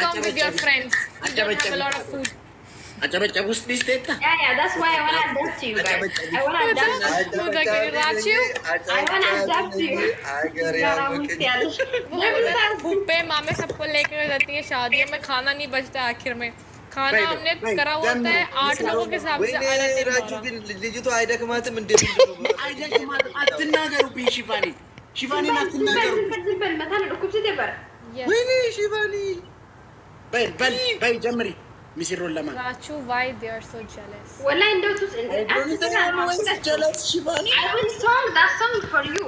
come with your friends. You don't have a lot of food. Yeah, that's why I wanna adapt to you guys. I wanna adapt. Rachu, I wanna adapt to you. फूफे मामे सबको लेकर जाती है शादियों में, खाना नहीं बचता आखिर में। खाना हमने करा होता है 8 लोगों के हिसाब से। राजू की लीजिए तो आयडा कमाते मन दे आयडा कमाते अत्नागरू भी शिवानी ना अत्नागरू बल مثلا ركوب سيدي بر ويني شيفاني بل جمري مسير ولا ما Rachu, why they are so jealous? والله انتوا jealous شيفاني I will song that song for you.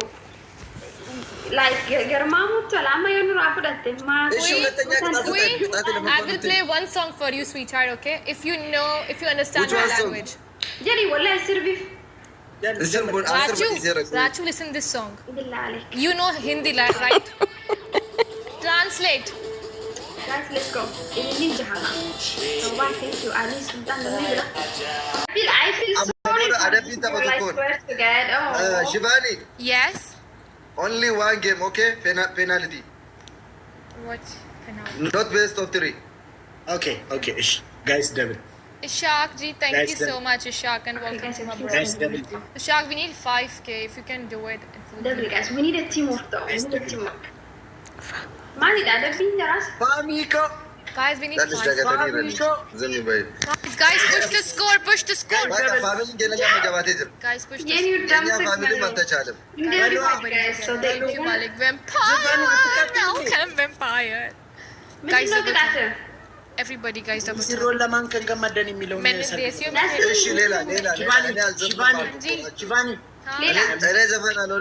Like your mom to lama yonu rafudate ma I will play one song for you, sweetheart, okay? If you understand my language. Jari والله سربي Rachu, listen this song. You know Hindi, right? Translate. Guys, let's go. Ini jahat. So why thank you? Ali Sultan Namira. I feel sorry. Shivani. Yes. Only one game, okay? Penalty. What penalty? Not best of 3. Okay. Guys, David. Ishaq ji, thank you so much, Ishaq, and welcome to my Guys, brother. David. Ishaq, we need 5K. If you can do it. Double guys, we need a teamwork though. We need a teamwork. Mali da bin jaras. Famiko. Guys, we need That is 5K. Zami bhai. Guys, push the score. Push the score. Family गेला मैं जवाते जब. Guys, push the ये score. new drum set family मत Chalam. guys, so they Thank you, Malik. Vampire. Welcome, Vampire. Guys, everybody, guys, double مسير tap. ولا ما كان قمدني مليون मैंने देसियों में ايش ليلى شيفاني अरे जमान आलो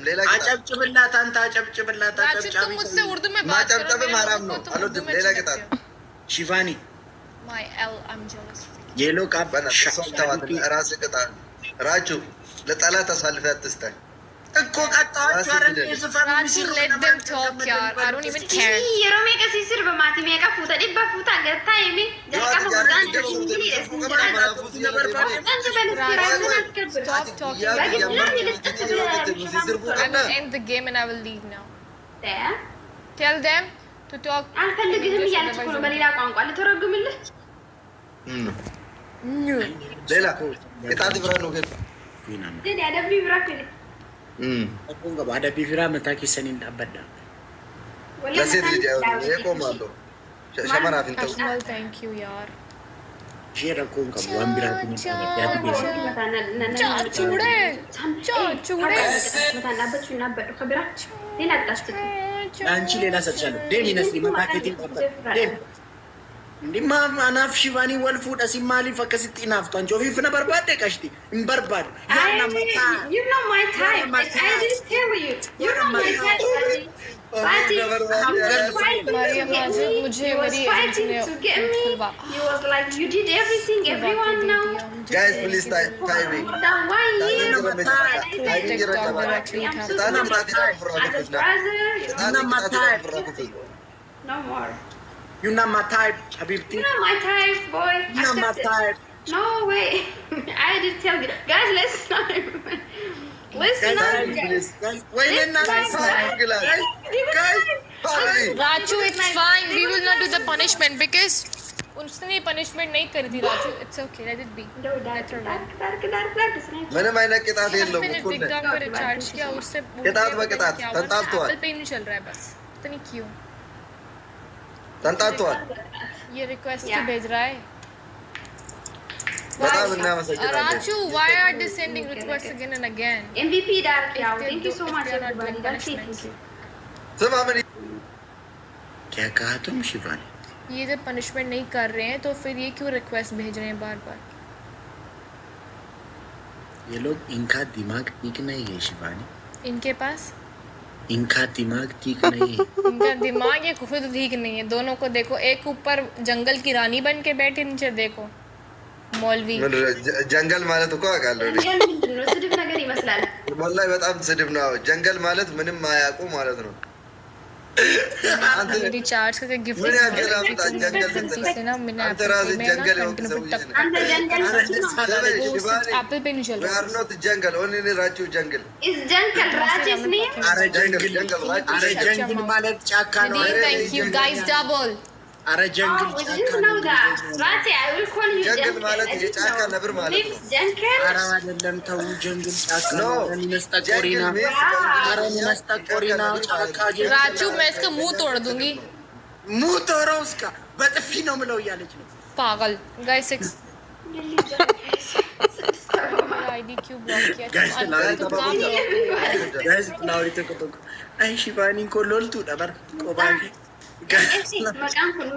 लेला के አጨብጭብላት አንተ አጨብጭብላት राजू, አጨብጫቢ तुम मुझसे उर्दू में मां बात करो। चबता पे माराम नो तुम आलो उर्दू में लेला के अच्छे तात लगते हो। Shivani My L, I'm jealous. ये लोग आप बना सोम तवात रासे के तात राजू लताला तसालफत तस्ता እኮ ቀጣችሁ አይደል የዘፈኑ Rachu, ምስል let them talk, yaar. I don't even care. Yero me kasi sirba mati me ka futa dibba futa gatta yemi jalka fudan Stop talking. I will end the game and I will leave now. Tell them to talk. አልፈልግህም እያለች እኮ ነው በሌላ ቋንቋ ልተረጉምልህ። लेला किताब इब्रान हो गए Jadi ada bibrak ini. Aku enggak ada bibira mataki senin abada. नसीब लीजिए ये को मान लो शमन आफिन तो Akmal, thank you, yaar. Jera ko enggak wambira ko ni jadi bisa. चूड़े चूड़े አንቺ ሌላ ሰጥሻለሁ ደም ይነስሊ ማርኬቲንግ ደም እንዲማ ማናፍ ሽቫኒ ወልፉዳ ሲማሊ ፈከስቲ ናፍቶ አንቺ ኦፊ ፍነ በርባደ ቀሽቲ እንበርባድ ያና መጣ You know my type. I didn't tell you. You know my type. Maria Majid, मुझे मेरी fighting to get me. You was like you did everything. Everyone know. guys please timing Then why you? timing जरा जमा ताना माती As a brother, you no more. you not my type habibti You know my type, boy. you not my Accept it. type No way. I did tell you. Guys, let's not. Listen up, guys. guys wait na guys Rachu, it's fine. We will not do the punishment because उसने punishment नहीं करी थी Rachu. It's okay. Let it be. Dark. मैंने मैंने किताब ये लो मैंने खुद ने TikTok पे रिचार्ज किया उससे किताब तंताब तो Apple Pay नहीं चल रहा है बस पता नहीं क्यों तंताब तो ये रिक्वेस्ट ही भेज रहा है बता बिना मत Rachu, why are they sending requests again and again? MVP Dark. Thank you so If much, they are not everybody. doing That's it. punishments. सब हमें क्या कहा तुम शिवानी ये जब पनिशमेंट नहीं कर रहे हैं तो फिर ये क्यों रिक्वेस्ट भेज रहे हैं बार बार ये लोग इनका दिमाग ठीक नहीं है शिवानी इनके पास इनका दिमाग ठीक नहीं है इनका दिमाग ये खुद ठीक नहीं है दोनों को देखो एक ऊपर जंगल की रानी बन के बैठे नीचे देखो मौलवी जंगल माले तो क्या कर लो ስድብ ነገር ይመስላል والله በጣም ስድብ ነው जंगल ማለት ምንም ማያውቁ ማለት ነው रिचार्ज करके गिफ्ट मैंने अकेला बता जंगल से ना मैंने अंतर राज जंगल हो አንተ जंगल एप्पल पे नहीं चल we रहा are not jungle only Raju जंगल is जंगल राजेश ने अरे जंगल जंगल जंगल अरे जंगल ማለት ጫካ ነው thank you guys double አረ ጀንግል ጫካ ነው። ራቴ I will call you ጀንግል ማለት የጫካ ነብር ማለት ነው። አረ አይደለም ተው፣ ጀንግል ጫካ ነው። መስጠቆሪና አረ መስጠቆሪና ጫካ राजू मैं इसका मुंह तोड़ दूंगी। मुंह तोड़ो उसका, በጥፊ ነው ምለው እያለች ነው። पागल गाइस 6 आईडी क्यों ब्लॉक किया? गाइस लाउरी तो आई शिवानी को लोलतू डबर कोबागी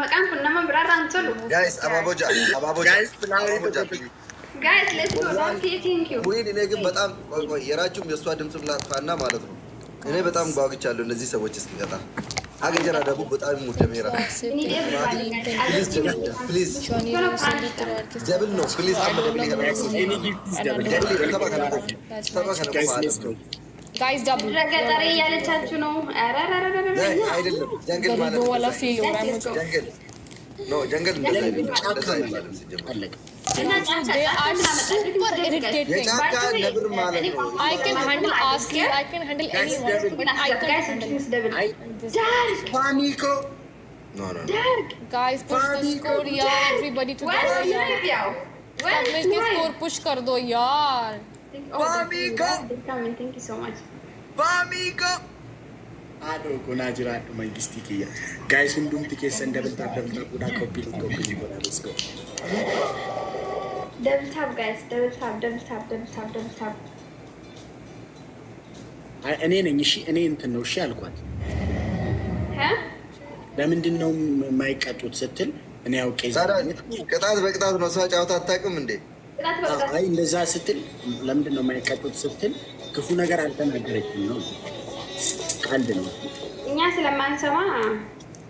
መቃም nama biraarraa tolu. ጋይስ አባቦጃ ጋይስ ላውሪ አባቦጃ Guys, let's go. Thank you. ወይ እኔ ግን በጣም የራችሁም የሷ ድምጽ ላጥፋና ማለት ነው። እኔ በጣም ጓጉቻለሁ እነዚህ ሰዎች እስኪቀጣ አገጀራ ደቡ በጣም ሙደሜራ ፕሊዝ ደብል ነው ፕሊዝ አመደብሊ guys double ረገጠሪ እያለቻችሁ ነው። አይደለም ጀንግል ማለት ነው። वाला फील हो रहा है मुझे। ጀንግል ኖ ጀንግል they are super irritating. የጫካ ነብር ማለት ነው። I can handle Asli, I can handle anyone. I can handle ፓኒኮ ኖ ኖ guys push the score यार, everybody together यार, सब मिलके score push कर दो यार। Thank you so much. ፓኒኮ አዶ ኮናጅራ መንግስቲ ከያ ጋይስ ሁንዱም ትኬሰን ደብል ታፕ ጉዳ ኮፒ ጎላ let's go Double tap guys, double tap. እኔ ነኝ እሺ፣ እኔ እንትን ነው እሺ አልኳት። ለምንድን ነው የማይቀጡት ስትል እኔ አውቄ ቅጣት በቅጣት ነው። ሰው ጫውታ አታውቅም እንዴ? አይ እንደዛ ስትል ለምንድን ነው የማይቀጡት ስትል ክፉ ነገር አልተናገረችም ነው፣ ቀልድ ነው። እኛ ስለማንሰማ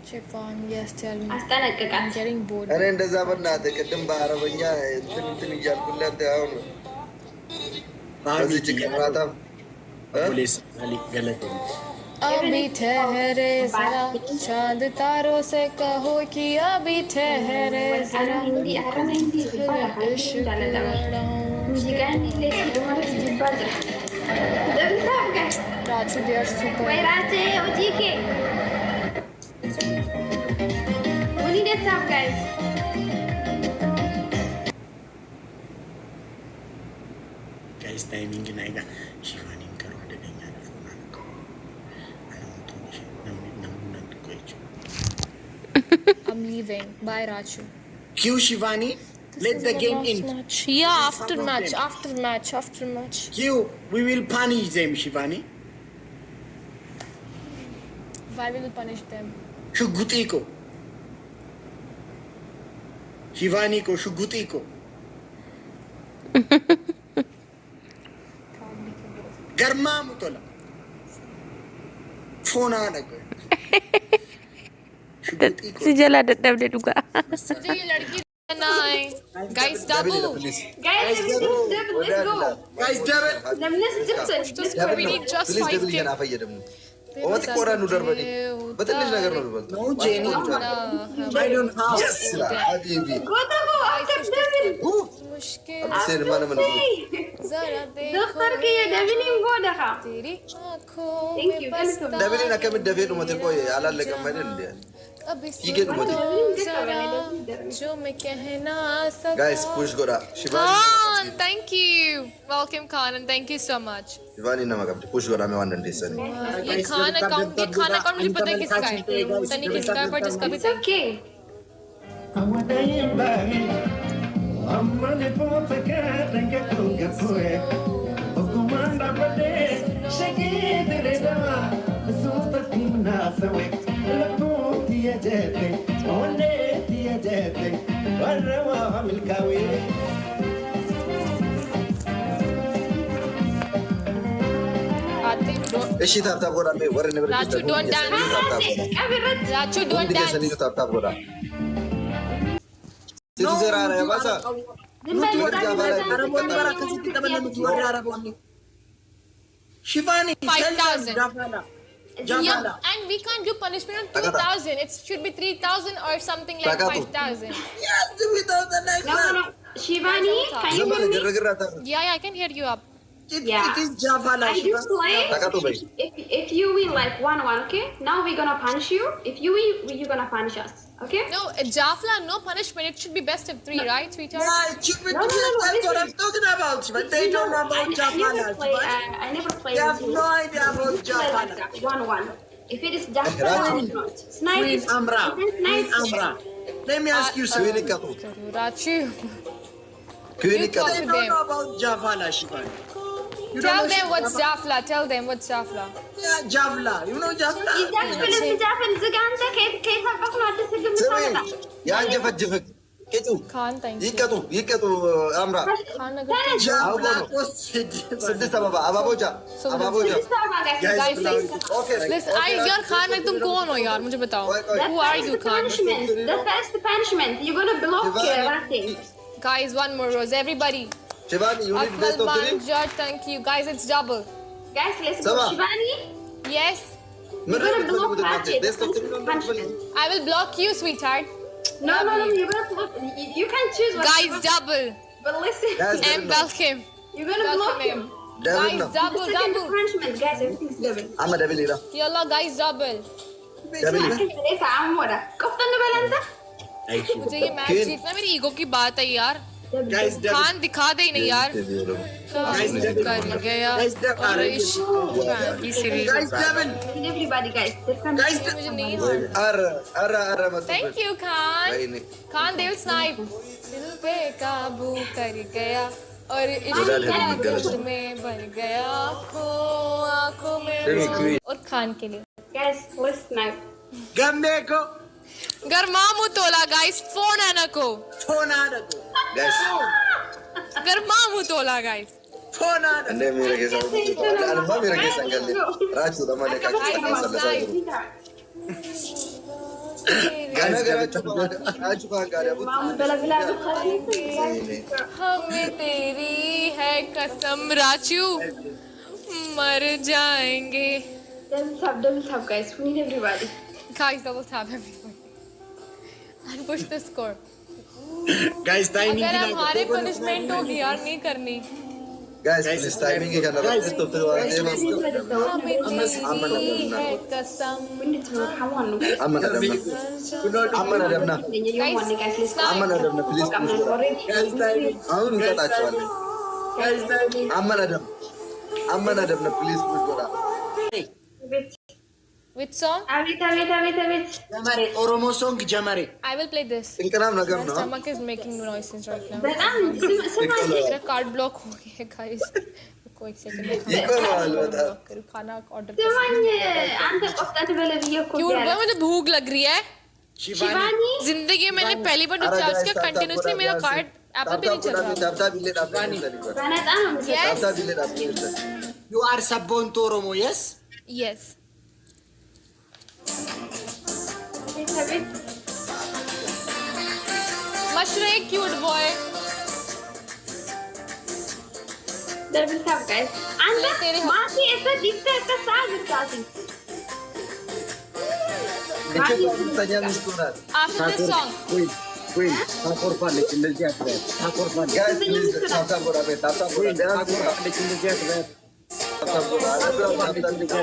Shivan yes tell me አስጠነቅቃት። I'm getting bored። እኔ እንደዛ በእናትህ ቅድም በአረበኛ እንትን እያልኩላት አሁን ባቢ ጭቅራታ ፖሊስ አሊ ገለተ अभी ठहरे जरा चांद तारों से कहो कि अभी ठहरे जरा इश्क Raju they are super We need a tap guys. Guys timing नाइगा शिवानी करो अडगኛ I'm leaving bye Raju क्यों Shivani let the game end yeah after match क्यों we will punish them Shivani why will you punish them शुगुती को शिवानी को शुगुती को गर्मा मुतला फोन आ लगा शुगुती को सिजला डबडे दुगा मुझे ये लड़की ना है guys double Guys, let's go. Guys double we need just 5 kills ኦት ቆራኑ ደርበዴ በትንሽ ነገር ነው በልቶ no jenny I don't have yes ሀቢቢ Go after Devin. मुश्किल አብሴን ማለ ምን जरा देखो Doctor ke Devin go dakha. तेरी आंखों Thank में you. बसता ደብሊን አከም ደፌ ነው መተቆ አላለቀም አይደል እንዴ अभी ይገን ወደ जरा जो मैं कहना सकता ጋይስ ፑሽ ጎዳ ሽባኒ Khan thank you welcome Khan and thank you so much ሽባኒ እና ማቀብ ፑሽ ጎዳ मैं वांडन देसन ये खान अकाउंट मुझे पता है किसका है पता नहीं किसका है पर जिसका भी It's okay. እሺ ታብታብ ጎዳ ነው ወረ ነበር Raju don't dance Raju don't dance ሰኒ ታብታብ ጎዳ ሲዘራ ያባሳ शिवानी 5,000 Jafala yeah and we can't do punishment on 2,000 it should be 3,000 or something like 5,000 yes 2000 like No. Shivani, can you hear me? ግርግር yeah I can hear you up Yeah. it is Jafala I do play. ታቃቱ በይ If you win like 1-1, okay? Now we're gonna punish you. If you win, you're gonna punish us. Okay? No, Jafla, no punishment. It should be best of 3, right, sweetheart? Yeah, Shivan, No, that's what I'm listen. talking about, Shivan. They don't know about I Jafala, never play. Shivan. I never play They with have you. no idea about We play like Jafala. that, 1-1. If it is Jafala Rachu. or not. Snipe Queen is Amra. Queen Amra. Let me ask you Queen something. Kapu. Rachu. Queen You talk They to Kapu. don't them. know about Jafala, Shivan. You don't Tell know them what's Jafala? Jafla. Tell them what's Jafla. Yeah, Javla. You know Javla? Jafala زقانت كيف هبقنا تسجل ስሚ مثلا ያንጀፈጅፍክ ቂጡ Khan, thank you. ይቀጡ አምራ Khan, agar Javla How was said. ስድስት አበቦጃ Guys, ኦኬ listen, yaar Khan, तुम कौन हो यार? मुझे बताओ. Who are you, Khan? That's the punishment. You're gonna block Rati. Guys, one more rose. Everybody. Shivani unit Akmal best of 3 Banjar, thank you. Guys, it's double. Guys, let's go. Sama. Shivani, Yes. you're gonna block Rati. Best of 3 Punishment. I will block you, sweetheart. No, you're gonna block. You can choose what Guys, you want. double. But listen, Guys, And welcome. you're gonna block Welcome him. him. Double Guys, now. double, It's against double. punishment, guys. Everything's double. ಅಮ್ಮ ಡಬಲ್ ಇರ Yalla, guys, double. Double ಇರ ليس عمورة كفتا نبل انت मुझे ये match King. जीतना मेरी ईगो की बात है यार. Guys, double. खान दिखा दे ही नहीं यार. Guys, double. कर गया. Guys, double. और इश- ये series. Guys, Devin. everybody guys Guys, ये मुझे नहीं मालूम. ಅರ ಮತ Thank you, Khan. नहीं Khan, they will snipe. दिल पे काबू कर गया और गलत है, इश्क गलत है। में बन गया आँखों में और खान के लिए guys listen now Gambeko. गरमामू तोला गाइस फोन है ना को Phone adako. ಗೈಸ್ गरमामू तोला गाइस Phone adako. ಅಂದ್ರೆ ಮೇರೆ ಕೇಸ ಅಲ್ವಾ ಮೇರೆ ಕೇಸ ಗಲ್ಲಿ ರಾಜು ದಮನೆ गाना राजू का गा रहा माम बला बला हमें तेरी है कसम राजू मर जाएंगे double tap guys we need everybody guys double tap everyone and push the score Guys, timing अगर की हमारे ना- पनिशमेंट होगी यार नहीं करनी गाइस प्लीज टाइमिंग का ना तो फिर हमें तेरी है कसम we need to know how on guys ಅಮ್ಮನ ರಮ್ನ you want guys listen ಅಮ್ಮನ ರಮ್ನ ಪ್ಲೀಸ್ Guys, timing. ಅವನು ಕತಾಚವಾಲೆ Guys, timing. ಅಮ್ಮನ ರಮ್ನ ಪ್ಲೀಸ್ ಪುಷ್ ಕೊಡ wait which song wait Jamare, Oromo song Jamare. I will play this इनका नाम my नगम ना stomach is making noises right now بدأنا मेरा कार्ड ब्लॉक हो गया है गाइस कोई एक सेकंड में इको वाल बता खाना ऑर्डर سمعني عندك قفطة نبلة بيكو क्यों हुआ मुझे भूख लग रही है Shivani. शिवानी जिंदगी में मैंने पहली बार रिचार्ज किया कंटिन्यूअसली मेरा कार्ड एप्पल पे नहीं चल रहा ताप बिले ताप بنات أنا Yes. बिले ताप You are Sabon to Oromo, yes? yes मशरे क्यूट बॉय دبل تاب guys عندك तेरे ما في إفت إفت صعب الكاتب tanya mistura after this song Queen. Takor pa, lekin leji atret. Takor pa. guys please tata bora be tata bora be Takor pa, lekin leji atret. tata bora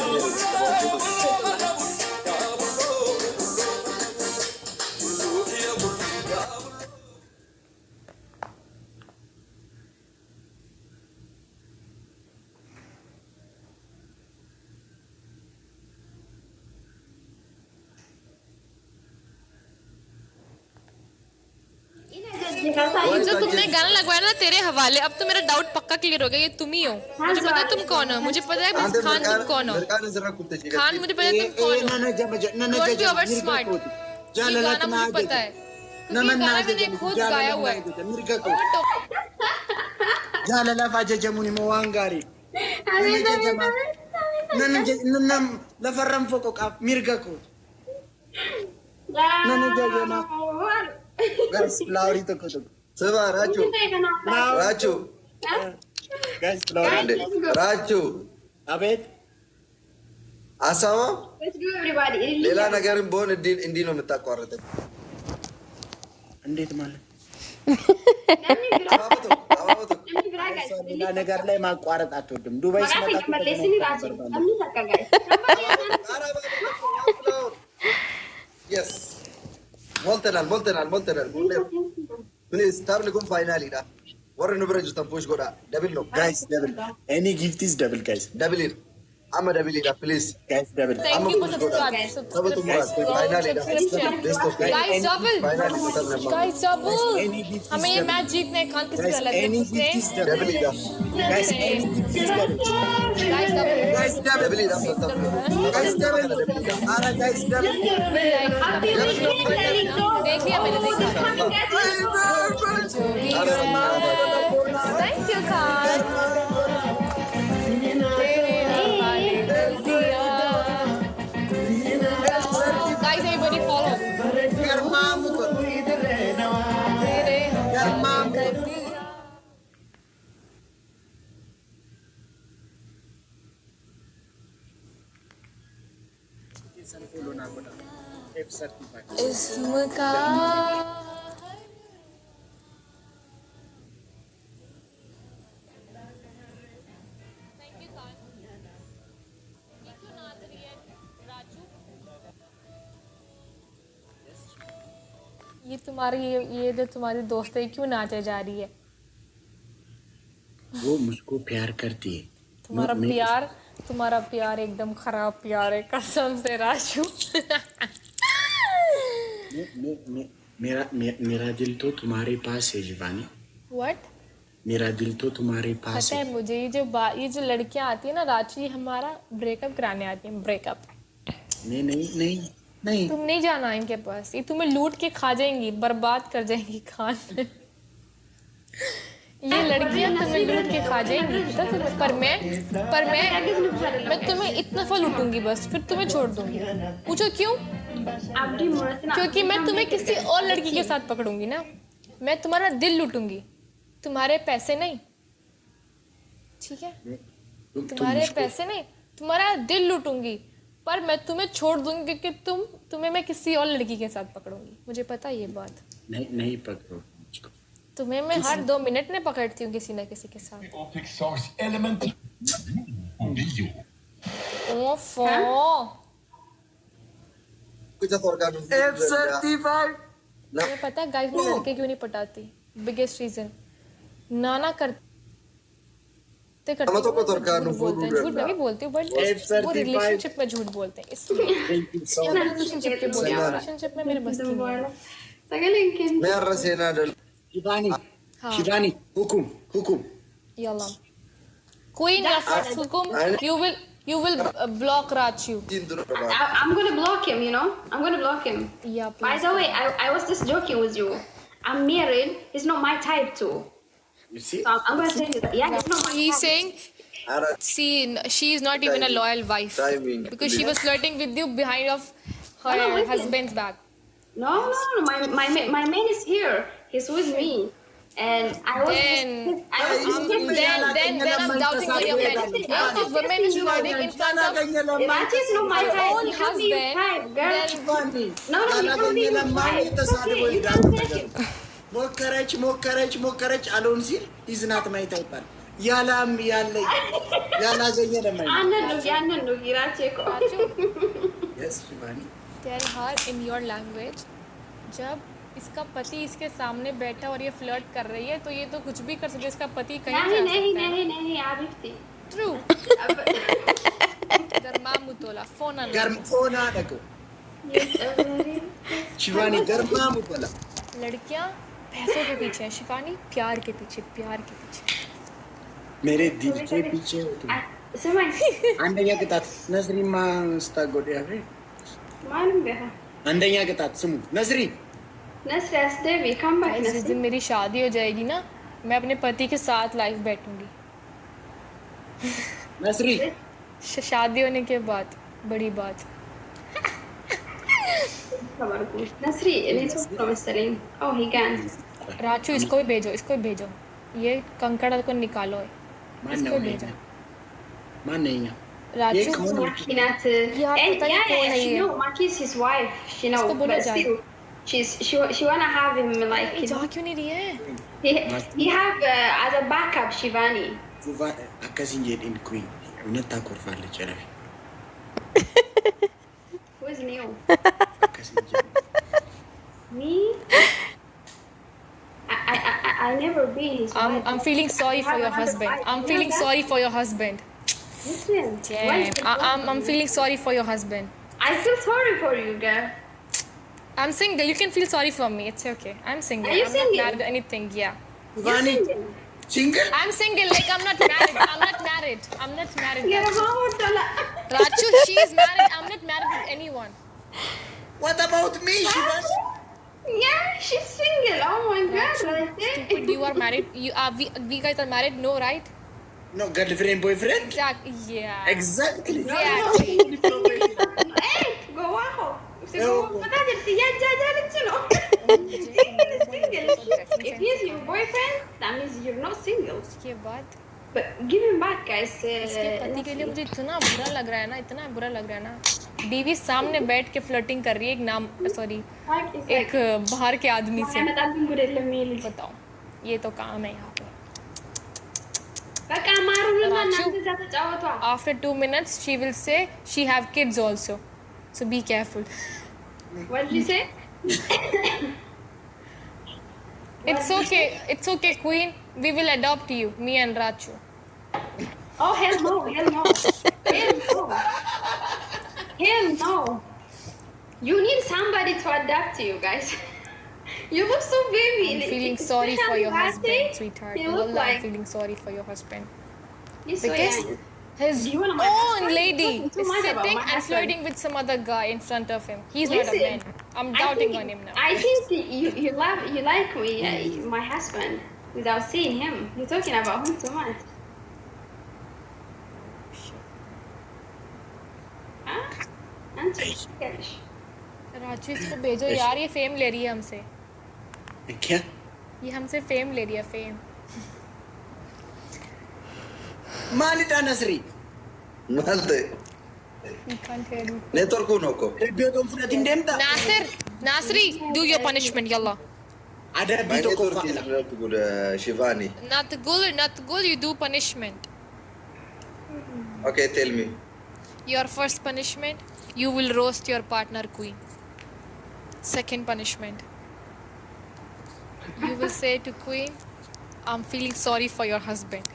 ये जो तुमने गाना लगवाया ना तेरे हवाले अब तो मेरा डाउट पक्का क्लियर हो गया ये तुम ही हो मुझे पता है तुम कौन हो मुझे पता है खान तुम कौन हो खान मुझे पता है तुम कौन हो Nana jama nana Don't be jama. over smart. ये गाना मुझे पता है Nana ये गाना मैंने खुद गाया हुआ है Mirga ko. Don't talk. Jala la faja jamuni mo wangari. Nana la farram foko kaf mirga ko. Guys, flowery to ko to. seva raju raju Guys, flowery. raju Abet. asawa Let's do everybody. ሌላ ነገርም በሆነ እንዲህ ነው የምታቋርጠው እንዴት ማለት አባበቶ አባበቶ ሌላ ነገር ላይ ማቋረጥ አትወድም። ዱባይ ሲመጣ yes moltenal. Please, start لكم finally ده. ورا نبرج تنفوش قرا. Double no. Guys, double. Any gift is double, guys. Double it. I'm a double it, please. Guys, double. Thank you for subscribing. Finally, Guys, double. Guys, double. Any gift is हमें ये double. Match जीतने हैं, खान किसी Guys, का लग any gift is double. double it. Guys, any gift is double. Guys, double. Guys, double. Double it. Guys, double. Alright, guys, double. देख लिया मैंने, देख लिया। Thank you, Khan. Guys, everybody follow. इसका ये तुम्हारी ये जो तुम्हारी दोस्त है क्यों नाचे जा रही है? वो मुझको प्यार करती है। तुम्हारा प्यार एकदम खराब प्यार है, कसम से राजू। मेरा दिल तो तुम्हारे पास है शिवानी। What? मेरा दिल तो तुम्हारे पास पता है। है मुझे ये जो लड़कियां आती है ना राजू, ये हमारा ब्रेकअप कराने आती है, ब्रेकअप। नहीं तुम नहीं जाना इनके पास, ये तुम्हें लूट के खा जाएंगी, बर्बाद कर जाएंगी खान। ये लड़कियां तुम्हें लूट के खा जाएंगी, पता तुम्हें? पर मैं तुम्हें इतना फल लूटूंगी बस, फिर तुम्हें छोड़ दूंगी। पूछो क्यों? क्योंकि मैं तुम्हें किसी और लड़की के साथ पकड़ूंगी ना। मैं तुम्हारा दिल लूटूंगी, तुम्हारे पैसे नहीं, ठीक है? तुम्हारे पैसे नहीं, तुम्हारा दिल लूटूंगी, पर मैं तुम्हें छोड़ दूंगी क्योंकि तुम्हें मैं किसी और लड़की के साथ पकड़ूंगी। मुझे पता है ये बात। नहीं पकड़ो मुझको। तुम्हें मैं हर 2 मिनट में पकड़ती हूँ किसी ना किसी के साथ। ओफो तुम्हें पता है गाइस, मैं लड़के क्यों नहीं पटाती? बिगेस्ट रीजन, नाना करते झूठ मैं भी बोलती हूँ, बट वो रिलेशनशिप में झूठ बोलते हैं, इसलिए रिलेशनशिप में मेरे बस की नहीं है। शिवानी हुकुम Yalla. Queen Rafat Hukum, you will block Rachu. I'm gonna block him, you know? I'm gonna block him. Yeah, By please. the way, I was just joking with you. I'm married. He's not my type too. You see? So I'm gonna say that. Yeah, he's not my He's type. saying, see, she is not even a loyal wife because she was flirting with you behind of her husband's back. No. My man is here. He's with me. And I was Then then I'm doubting what you're saying. If a woman is flirting in front of That is not my type. own He can't be his husband, type, girl. then No, he can't be his type. It's okay. You can't take it. ሞከረች አልሆን ሲል ይዝናት ማየት አይባል ያላም ያላገኘ ለማይ ያንን ነው ይራቼኮ Yes Shivani tell her in your language, जब इसका पति इसके सामने बैठा और ये फ्लर्ट कर रही है तो ये तो कुछ भी कर सकती है, इसका पति कहीं जा सकता है। नहीं आबिफ्ती ट्रू। गर्मा मुतोला फोन देखो शिवानी गर्मा मुतोला। लड़कियां पैसों के पीछे है, शिवानी प्यार के पीछे। मेरे दिल के पीछे हो तुम। አንደኛ ቅጣት ነስሪማ ስታጎድ ያፈ ማንም ገፋ አንደኛ ቅጣት ስሙ ነስሪ Devi, come back, जिस दिन मेरी शादी हो जाएगी ना, मैं अपने पति के साथ लाइफ बैठूंगी। नसरी शादी होने के बाद बड़ी बात। Nasri, it's so mastering. Oh, he can. राचू इसको भी भेजो, ये कंकड़ को निकालो, इसको भेजो। मान नहीं है राचू Makinat. Yeah, And pata nahi kaun hai she ye. know Maki's his wife. She know, Usko bolo but jai. still, she wanna have him like. जा क्यों नहीं रही है? He have as a backup Shivani. ፉፋ አከሲን ጀዲን ኩዊን እውነት ታኮርፋለች ረፊ Who is new? አከሲን ጀዲን I never been his wife. I'm feeling sorry for your husband. I'm feeling sorry for your husband. Listen. Damn. I'm feeling sorry for your husband. I feel sorry for you, girl. I'm single. You can feel sorry for me. It's okay. I'm single. Are you I'm single? not married or anything. Yeah. Shivani, single? I'm single. Like I'm not married. I'm not married. I'm not married. Yeah, mama, tala. Rachu, she is married. I'm not married with anyone. What about me, Shivani? Yeah, she's single. Oh my god. Stupid. You are married. You are. We guys are married. No, right? No, girlfriend, boyfriend? Exactly. Yeah. Exactly. Exactly. Hey, go wow. Single is single. If he's your boyfriend, that means you're not single. उसके बाद But give him back, guys. इसके पति के लिए मुझे इतना बुरा लग रहा है ना, इतना बुरा लग रहा है ना। बीवी सामने बैठ के फ्लर्टिंग कर रही है एक बाहर के आदमी से। बताओ, ये तो काम है यहाँ पे। After 2 minutes, she will say she have kids also, so be careful. What did you say? It's okay, Queen. We will adopt you, me and Rachu. Oh, hell no. Hell no. You need somebody to adapt to you, guys. You look so baby. I'm feeling sorry for your husband, sweetheart. You look Wallah, I'm like feeling sorry for your husband. he's so Because young. his Do you wanna my own husband? lady You're talking too is much about sitting my and husband. flirting with some other guy in front of him. He's not a Listen, man. I'm doubting on him now. I think you like me, my husband, without seeing him. You're talking about him too much. Huh? Raju इसको भेजो यार, ये फेम ले रही है हमसे। क्या? ये हमसे फेम ले रही है, fame. Maalita Nasri. Malte. You can't hear me. Network unoko. Rebbe tom fudhatin deemta. Nasri, do your punishment, yalla. Ada My bito network kofa. is not good, Shivani. Not good, you do punishment. Okay, tell me. Your first punishment, you will roast your partner, Queen. Second punishment, you will say to Queen, I'm feeling sorry for your husband.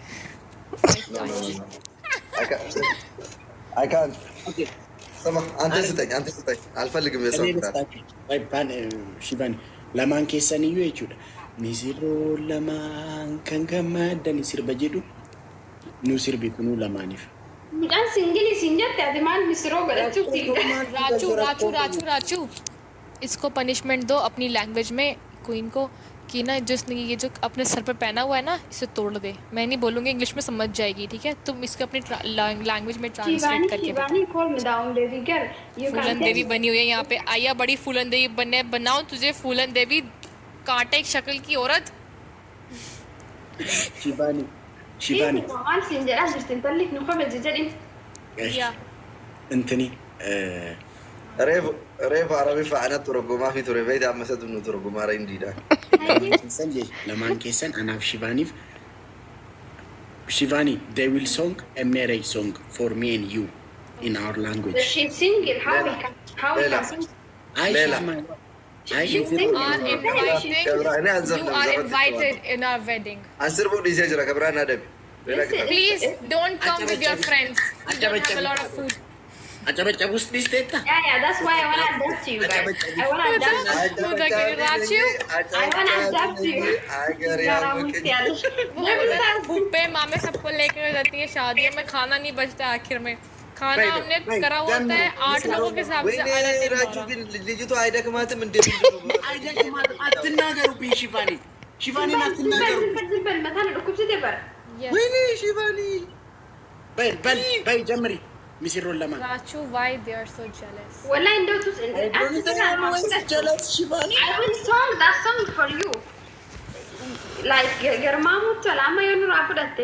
5 No. times. I can't. Okay. Sama, antes alfalligum yesoo. Pan Shivani. Lamaan keessaniyyuu jechuudha. Misirroo lamaan kan gammadan sirba jedhu nu sirbi kunuu lamaaniif. Midhaan singili siin jette ati maal misiroo godhachuuf राचू इसको पनिशमेंट दो अपनी लैंग्वेज में, क्वीन को, कि ना जिसने ये जो अपने सर पे पहना हुआ है ना, इसे तोड़ दे। मैं नहीं बोलूँगी, इंग्लिश में समझ जाएगी, ठीक है? तुम इसको अपनी लैंग्वेज में ट्रांसलेट करके फूलन देवी बनी हुई है यहाँ पे। आया बड़ी फूलन देवी बनाओ तुझे फूलन देवी, कांटे की शक्ल की औरत। Shivani. maal siin jedhaa jirtin talli nu kabaja jedhin. Intini. Reef Arabii fa'aana turgomaa fi ture beektaa ammasatu nu turgomaa indiidha. Lamaan keessan anaaf Shivaniif. Shivani, they will sing a marriage song for me and you in our language. She's single. How we can sing? She's You are invited in our wedding. Answer board is jira kabran adab. Please don't come with your friends. We don't have a lot of food. Acha bus this data. Yeah, that's why I want to adapt to you guys. I want to adapt to you. I want to adapt to you. भूपे मामे सबको लेकर जाती है शादियों में, खाना नहीं बचता आखिर में। खाना हमने करा होता है 8 लोगों के हिसाब से। Liju to aida kamaate mende. Aida kamaate atnaagaru bi Shivani. Shivani atnaagaru. Zibal مثلا ركوب زي دبر. Wini Shivani. Bay Jamri. Misirroo lamaan. Rachu, why they are so jealous? والله انتوا Jealous Shivani. I will song that song for you. Like Germamu Chalama Yonu Rapadate.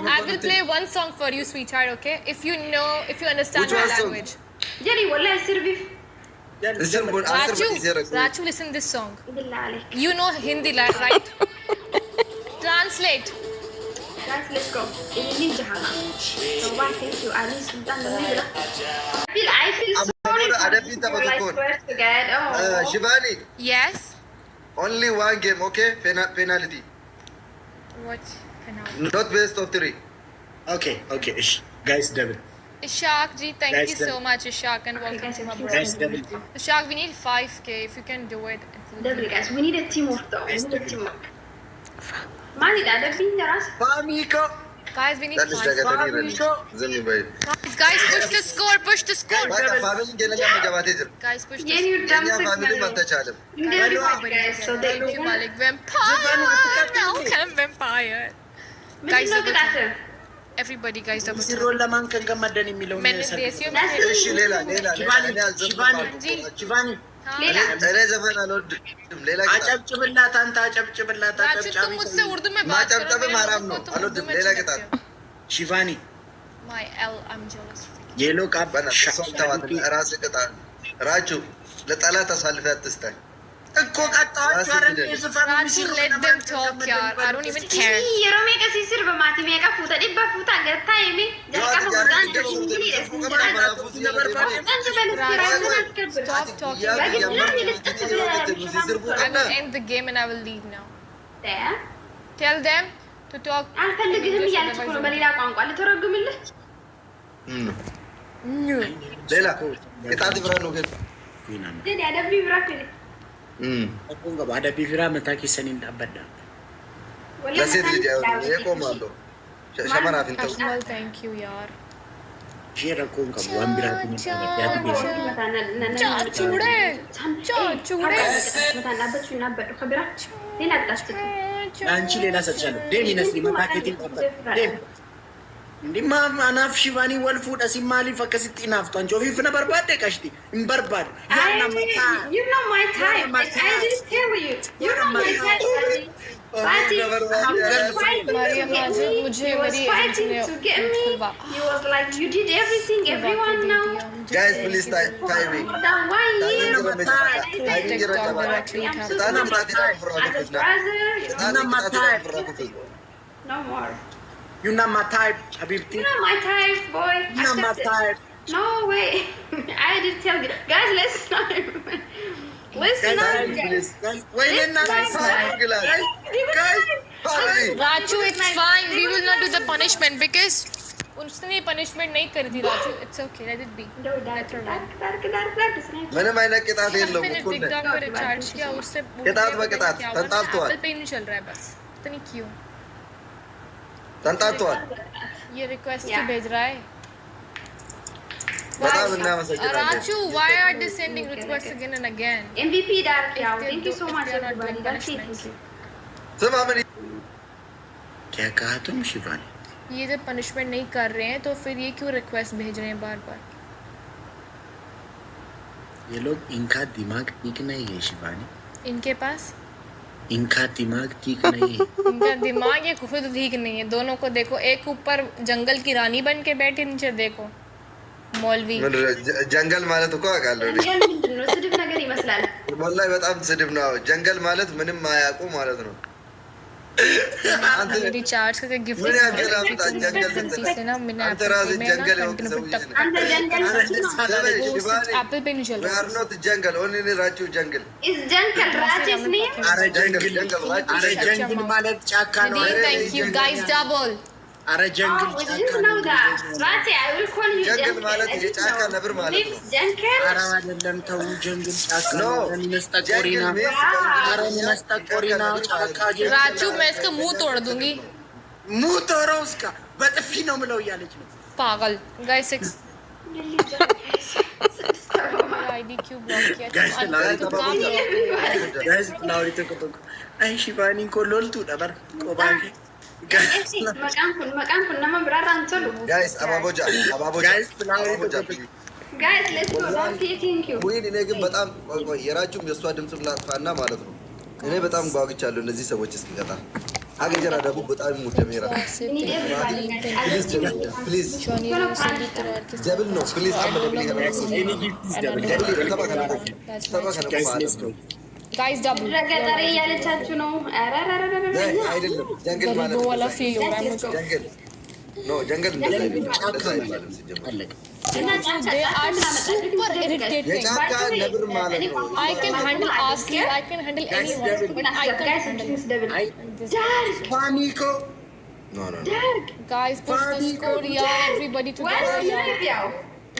I will play one song for you, sweetheart, okay? If you understand Which my one song? language. Jerry, والله Sirbi. Rachu, listen this song. بالله عليك. You know Hindi, right? Translate. Guys, let's go. Ini jahat. So why thank you? Ali Sultan Nabila. I feel sorry for you. Like swear to God. Oh. Shivani. Yes. only one game, okay? Penalty. What? Not best of 3. Okay, ish. Guys, double. Ishaq ji, thank Guys, you so much, Ishaq, and welcome to my Guys, brother. double. Ishaq, we need 5k. If you can do it, it will Double, be- guys. We need a teamwork, though. We need a teamwork. Mali, ada bini ras. Famiko. Guys, we need That is 5. Famiko. Zami bhai. Guys, push the score. Push the score. Bhai family ke liye main jawate jab. Guys, push the Yeah, score. you dumb Kenya sick, family man. manta chalam. They'll be fine, guys. So they. Thank you, Malik. Vampire. Welcome, Vampire. Guys, Guys, look at that. everybody, guys, double Si tap. roll naman kang gamadan ni Milon. मैंने देसियों में That's खेला। Ish lela. Shivani. Leila. अरे जफर आलो लेला किताब Acap cibillat anta acap cibillat Raju, तुम मुझसे उर्दू में माँ बात जब करो। तब मैं माराम लोगों नो को तुम आलो उर्दू में लेला अच्छे किताब लगते हो। Shivani. My L, I'm jealous. ये लोग आप बना सोम तवात रासे किताब राजू लताला तसालिफat तस्ता Kok kata acara ni sefam Raju, let them talk, yaar. I don't even care. Yeroo meeqa si sirba maatii meeqa fuuta dhibba fuuta agartaa himi jalqaba gudaan jajjiilee Stop talking. I will end the game and I will leave now. Tell them to talk. አልፈልግህም እያለች እኮ ነው በሌላ ቋንቋ ልተረጉምልህ። लेला किताब इब्रानो के ግን ያደብኝ ብራክ Aku nggak ada pivira mata kisanin abada. लसीद लीजिए ये को मान लो शमन आप इंतज़ार Well, thank you, yaar. Jera aku nggak mau ambil aku ni. Ya tu biasa. चूड़े चूड़े Nanti lena saja. Dem ini sini mata kita apa? Dem. Di mana anaf Shivani wal food asim mali fakasit inaf. Tuan Jovi fina berbada kasti. Berbada. Ya nama. You know my type. I didn't tell you. You know my type. Maria Maji, मुझे मेरी fighting to get me. He was like, you did everything, everyone now. guys please timing Then why you? timing ये रखा बात ताना माती ना As a brother, ताना माती no more. You know my type, Habibti. You know my type, boy. You know my Accept it. type. No way. I did tell you. Guys, listen. Listen up, guys. Wait, Guys, Raju, it's fine. We will not do the punishment because उसने punishment नहीं करी थी Raju. It's okay. Let it be. मैंने मैंने किताब ये लो मैंने मुकुल ने TikTok पे recharge किया उससे किताब में किताब, तंताब तो है। Apple Pay नहीं चल रहा है बस इतनी क्यों तंता तो ये request ही भेज रहा है बता दुनिया में सच्ची बात है Raju, why are they sending requests again and again? MVP Dark Yao. If they Thank you do- so if much, they are not everybody. doing That's it. punishments. सब हमें क्या कहा तुम शिवानी? ये जब punishment नहीं कर रहे हैं तो फिर ये क्यों request भेज रहे हैं बार बार ये लोग इनका दिमाग ठीक नहीं है शिवानी. इनके पास इनका दिमाग ठीक नहीं है. इनका दिमाग ये खुद ठीक नहीं है दोनों को देखो एक ऊपर जंगल की रानी बन के बैठे नीचे देखो मौलवी जंगल माले तो क्या कर लो ስድብ ነገር ይመስላል والله በጣም ስድብ ነው ጀንገል ማለት ምንም ማያውቁ ማለት ነው रिचार्ज करके गिफ्ट ምን ያገላ በጣም ጀንገል से ना मैंने አንተ ራስህ ጀንገል የሆንክ ሰው ነህ አንተ ጀንገል एप्पल पे नहीं चल we रहा are not jungle only Raju जंगल is ጀንገል ራጀስ ኔ अरे जंगल जंगल अरे जंगल ማለት ጫካ ነው. थैंक यू गाइस डबल अरे जंगल Oh, ጫካ you know that. Rati, I will call you ጀንገል ጀንገል. ማለት I didn't የጫካ know. ነብር ማለት ነው Lips ጀንገል? ኧረ አይደለም ተው ጀንገል ጫካ नो ነው. መስጠቆሪና ኧረ መስጠቆሪና ጫካ राजू मैं इसका मुंह तोड़ दूंगी मुंह तोड़ो उसका በጥፊ ነው ምለው እያለች ነው. पागल गाइस 6 आईडी क्यों ब्लॉक किया Guys, तुम लाओ, तुम काम करो गाइस लाउरी तो आई शिवानी को लोलतू ነበር ቆባንጌ ጋይስ መቃም kun nama biraarraa hin tolu. ጋይስ አባቦጃ Guys, Lowry አባቦጃ तो Guys, let's go. Rati, thank you. ወይኔ እኔ ግን በጣም የራጁም የእሷ ድምፅ ላጥፋና ማለት ነው እኔ በጣም ጓጉቻለሁ እነዚህ ሰዎች እስኪቀጣ አገጀራ ደግሞ በጣም ሙደሜራ We need everybody, guys. I ፕሊዝ love you. ፕሊዝ ደብል ነው ፕሊዝ አመለብኝ any gift is double. Guys double ረገጠሬ እያለቻችሁ ነው። አረረረረረ። አይደለም ጀንገል ማለት गरीबों वाला फील हो रहा है मुझे ጀንገል ኖ ጀንገል እንደዛ አይደለም ሲጀምር አለቀ they are super irritating. የጫካ ነብር ማለት ነው። I can handle Asli, I can handle anyone, but I can't handle this. ፋሚኮ ኖ ኖ Guys, push the score, yaar. Everybody together, yaar.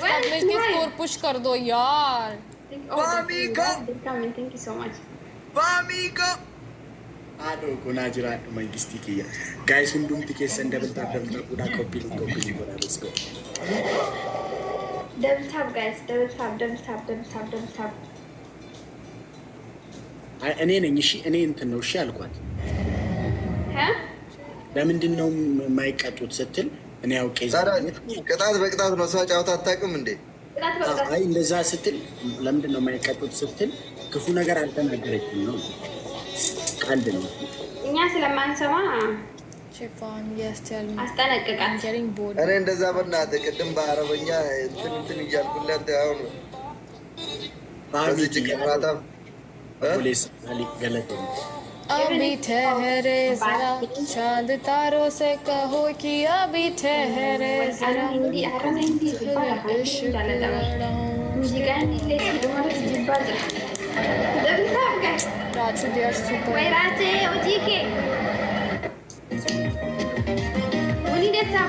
सब मिलके score push कर दो, यार. Amigo. Thank you so much. ፋሚኮ አዶ ኮና ጅራዱ መንግስቲ ከያ ጋይስ ሁንዱም ቲኬሰን ደብል ታፕ ቁዳ ኮፒ ጎራ let's go. Double tap, guys. Double tap, double tap, double tap, double tap. እኔ ነኝ እሺ እኔ እንትን ነው እሺ አልኳት ለምንድን ነው የማይቀጡት ስትል እኔ አውቄ ቅጣት በቅጣት ነው። ሰው ጫውታ አታውቅም እንዴ? አይ እንደዛ ስትል ለምንድን ነው የማይቀጡት ስትል ክፉ ነገር አልተናገረችም ነው ቀልድ ነው። እኛ ስለማንሰማ Shivan, yes, tell me. አስጠነቅቃት። I'm getting bored. እኔ እንደዛ በእናትህ ቅድም በአረበኛ እንትን እያልኩለት አሁን ባሚቲ ጭቅራታ ፖሊስ አሊ ገለተ अभी ठहरे जरा चांद तारों से कहो कि अभी ठहरे जरा इश्क लड़ाऊं Raju they are super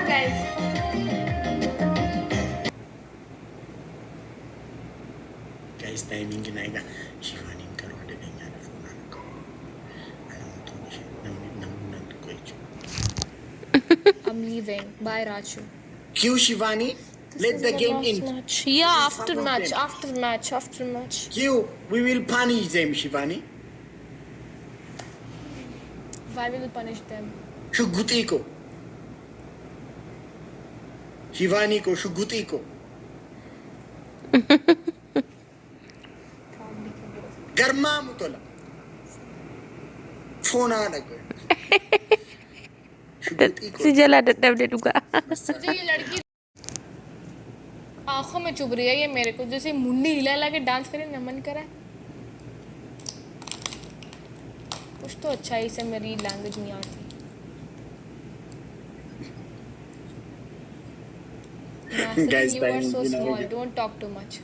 guys. Guys timing नाइगा शिवानी करो अडगኛ I'm leaving. Bye, Rachu. Q Shivani, let the game end. Yeah, after match. Q, we will punish them, Shivani. Why will you punish them? Shuguti ko. Shivani ko, Shuguti ko. Garma mutola. Phone aana ko. सिजला डबडे दुगा मुझे ये लड़की आंखों में चुभ रही है ये मेरे को जैसे मुंडी हिला के डांस करे न मन करा कुछ तो अच्छा ही से मेरी लैंग्वेज नहीं आती Guys, you are time, so you know, small don't talk too much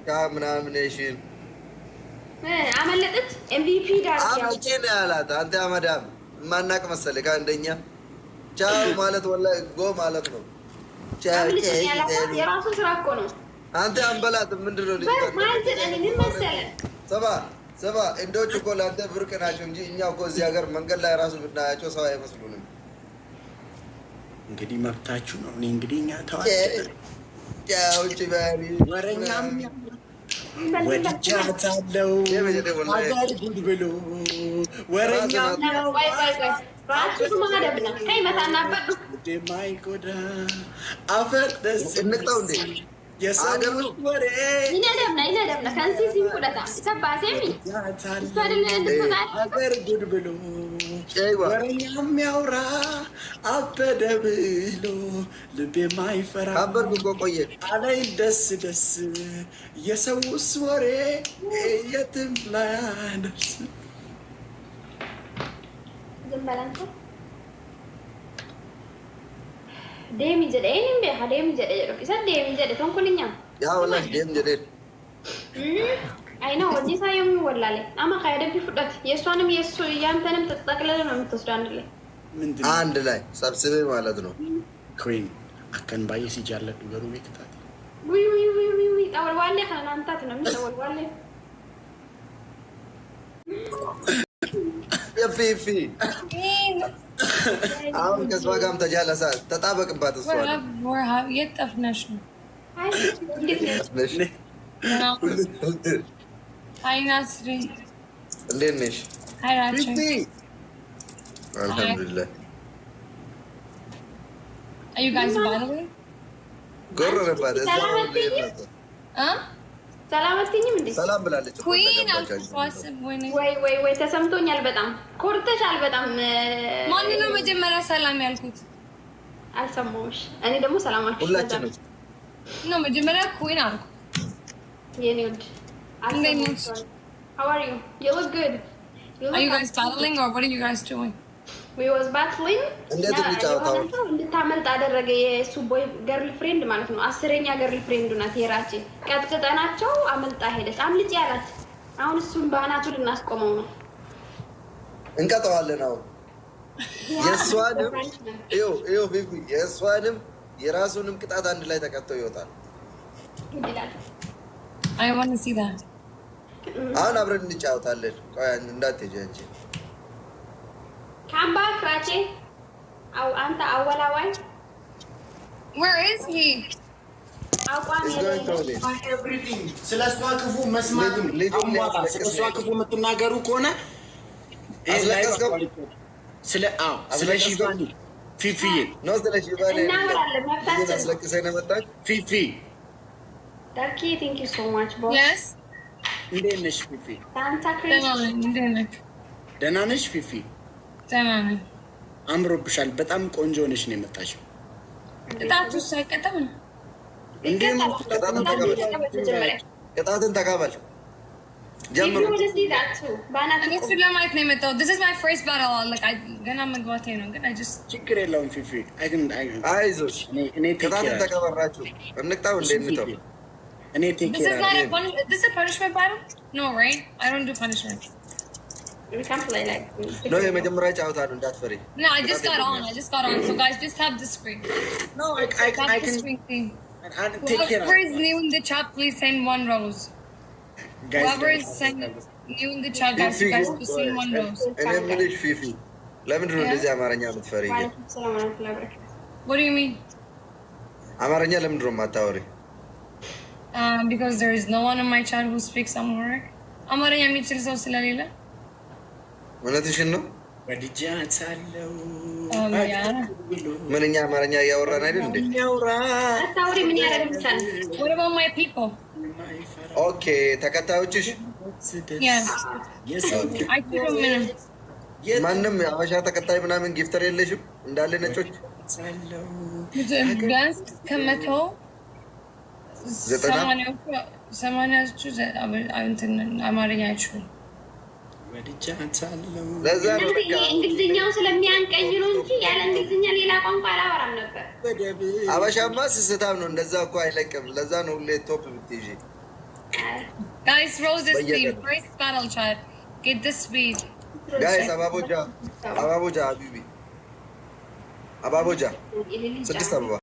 ካ ምናምን እሺ አመለጠች ኤምቪፒ ዳርክ ያው አምጪ ነው ያላት። አንተ አመዳም ማናቅ መሰለህ ከአንደኛ ቻው ማለት ወላሂ ጎ ማለት ነው። ቻው የራሱ ስራ እኮ ነው። አንተ አንበላት ምንድነው ልጅ ማለት እኔ ምን መሰለህ ሰባ እንዶች እኮ ለአንተ ብርቅ ናቸው እንጂ እኛ እኮ እዚህ ሀገር መንገድ ላይ ራሱ ብናያቸው ሰው አይመስሉንም። እንግዲህ መብታችሁ ነው። እኔ እንግዲህ እኛ ተዋቸ ቻው ቺባሪ ወረኛም ወድጃታለሁ አገር ጉድ ብሎ ወረኛም ማይጎዳ አፈር ደስ እንቅጣው እንዴ የሰው ወሬ አገር ጉድ ብሎ ወረኛም ያውራ አበደ ብሎ ልቤ ማይፈራ አለኝ ደስ ደስ የሰውስ ወሬ የትም ላይ አደርስ deemi jedhe eenyuun beeka deemi jedhe jedhu isa deemi jedhe tonkulinya yaa wallahi deem jedhe አይና ወጂ ሳየም ወላለ አማ ካይደብ ፍዳት የሷንም የሱ ያንተንም ተጠቅለለ ነው የምትወስደው አንድ ላይ ሰብስቤ ማለት ነው ኩዊን አከን ባየ ሲጃለ ድገሩ ቤክታት ዊ ታወልዋለ ከናንታት ነው የምታወልዋለ የፊፊ አሁን ከሷ ጋርም ተጃለሳ ተጣበቅባት እሷ የት ጠፍነሽ ነው አይ ናስሪ እንዴት ነሽ አይ ናስሪ አልሐምዱሊላህ Are you guys battling? ጎረረባት ሰላም አትይኝም እንዴ ሰላም ብላለች ኩዊን አልኳስብ ወይ ተሰምቶኛል በጣም ኮርተሻል በጣም ማን ነው መጀመሪያ ሰላም ያልኩት አልሰማሁሽ እኔ ደግሞ ሰላም አልኩሽ ሁላችንም ነው መጀመሪያ ኩዊን አልኩ የኔ ውድ How are you? You look good. Are you guys battling or what are you guys doing? we was battling እንዴት እንጫወታው እንድታመልጥ አደረገ የሱ ቦይ ገርል ፍሬንድ ማለት ነው 10ኛ ገርል ፍሬንዱ ናት ሄራች ቀጥቅጠናቸው አመልጣ ሄደች አምልጭ ያላት አሁን እሱን ባናቱ ልናስቆመው ነው እንቀጣዋለን አሁን የሷንም ይው ቢቢ የሷንም የራሱንም ቅጣት አንድ ላይ ተቀጥቶ ይወጣል I want to see that. አሁን አብረን እንጫወታለን ቆይ እንዳትሄጂ አንቺ ካምባ ፍራቼ አው አንተ አወላዋይ Where is he? አቋም ኤቭሪቲንግ ስለሷ ክፉ መስማትም ስለሷ ክፉ የምትናገሩ ከሆነ ስለ ሺቫኒ ፊፊዬ ነው ስለ ሺቫኒ እናወራለን መፍታችን ስለከሰነ መጣች ፊፊ ዳርኪ thank you so much boss Yes. እንዴት ነሽ ፊፊ ሳንታ ክሪስ ደህና ነሽ ፊፊ አምሮብሻል በጣም ቆንጆ ነሽ ነው የመጣሽው ቅጣቱ ሳይቀጣም ቅጣትን ተቀበል ጀምሩ እሱ ለማየት ነው የመጣሁት this is my first battle like ገና መግባቴ ነው ግን I just ችግር የለውም ፊፊ አይዞሽ እኔ ቅጣትን ተቀበራችሁ እንቅጣው እንደምተው እኔ ቴክ this is not a punishment this is a punishment battle no right I don't do punishment we can play like ነው የመጀመሪያ ጨዋታ ነው እንዳትፈሪ no I just got on so guys just have the screen no I can take care whoever is new in the chat please send one rose whoever is new in the chat guys please send one rose እኔ ምንሽ ፊፊ ለምንድን ነው እንደዚህ አማርኛ የምትፈሪ ግን what do you mean አማርኛ ለምንድን ነው የማታወሪ because there is no one in my chat who speaks Amharic አማርኛ የሚችል ሰው ስለሌለ እውነትሽን ነው ወዲጃታለው ምንኛ አማርኛ እያወራን አይደል እንዴ አታውሪ ምን ያደርግልሻል what about my people ኦኬ ተከታዮችሽ yes I keep a minute ማንም አበሻ ተከታይ ምናምን ጊፍተር የለሽም እንዳለ ነጮች ቢያንስ ከመቶ ሰማንያዎቹ አማርኛ አይችሉም ለዛ ነው እንግሊዝኛው ስለሚያንቀኝ ነው እንጂ ያለ እንግሊዝኛ ሌላ ቋንቋ አላወራም ነበር አበሻማ ስስታም ነው እንደዛ እኮ አይለቅም ለዛ ነው ሁሌ ቶፕ ብትይጂ guys rose this speed first battle chat get the speed guys አባቦጃ ሀቢቢ አባቦጃ 6 አበባ